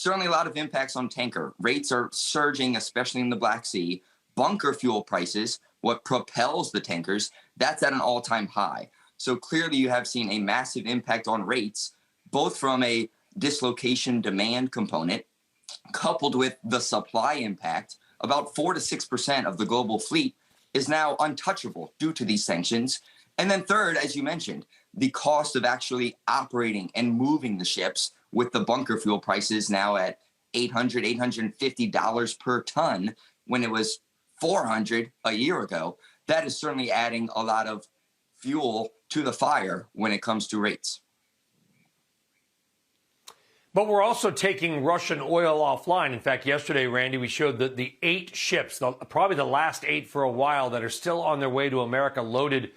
certainly a lot of impacts on tanker. Rates are surging, especially in the Black Sea. Bunker fuel prices, what propels the tankers, that's at an all-time high. So clearly you have seen a massive impact on rates, both from a dislocation demand component, coupled with the supply impact. About 4 to 6% of the global fleet is now untouchable due to these sanctions. And then third, as you mentioned, the cost of actually operating and moving the ships with the bunker fuel prices now at $800, $850 per ton when it was $400 a year ago. That is certainly adding a lot of fuel to the fire when it comes to rates. But we're also taking Russian oil offline. In fact, yesterday, Randy, we showed that the 8 ships, probably the last 8 for a while, that are still on their way to America loaded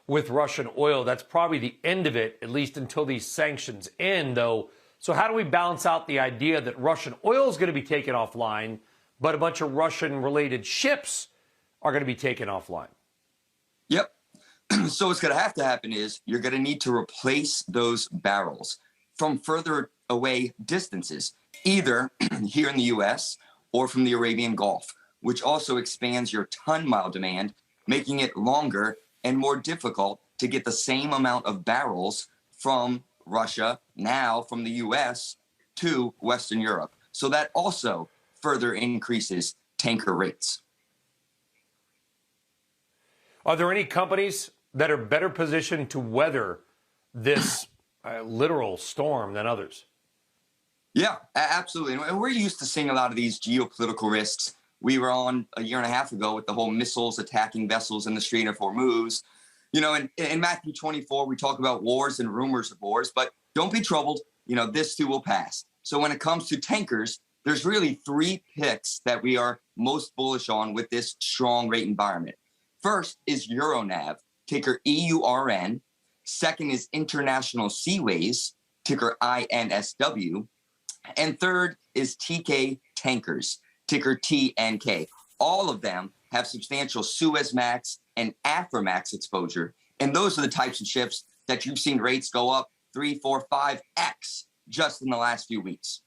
with Russian oil. That's probably the end of it, at least until these sanctions end, though. So how do we balance out the idea that Russian oil is going to be taken offline, but a bunch of Russian-related ships are going to be taken offline? Yep. So what's going to happen is you're going to need to replace those barrels from further away distances, either here in the U.S. or from the Arabian Gulf, which also expands your ton-mile demand, making it longer and more difficult to get the same amount of barrels from Russia, now from the U.S. to Western Europe. So that also further increases tanker rates. Are there any companies that are better positioned to weather this literal storm than others? Yeah, absolutely. And we're used to seeing a lot of these geopolitical risks. We were on a year and a half ago with the whole missiles attacking vessels in the Strait of Hormuz. You know, in Matthew 24, we talk about wars and rumors of wars, but don't be troubled. You know, this too will pass. So when it comes to tankers, there's really 3 picks that we are most bullish on with this strong rate environment. First is Euronav, ticker EURN. Second is International Seaways, ticker INSW. And third is TK Tankers, ticker TNK. All of them have substantial Suezmax and Aframax exposure. And those are the types of ships that you've seen rates go up 3, 4, 5x just in the last few weeks.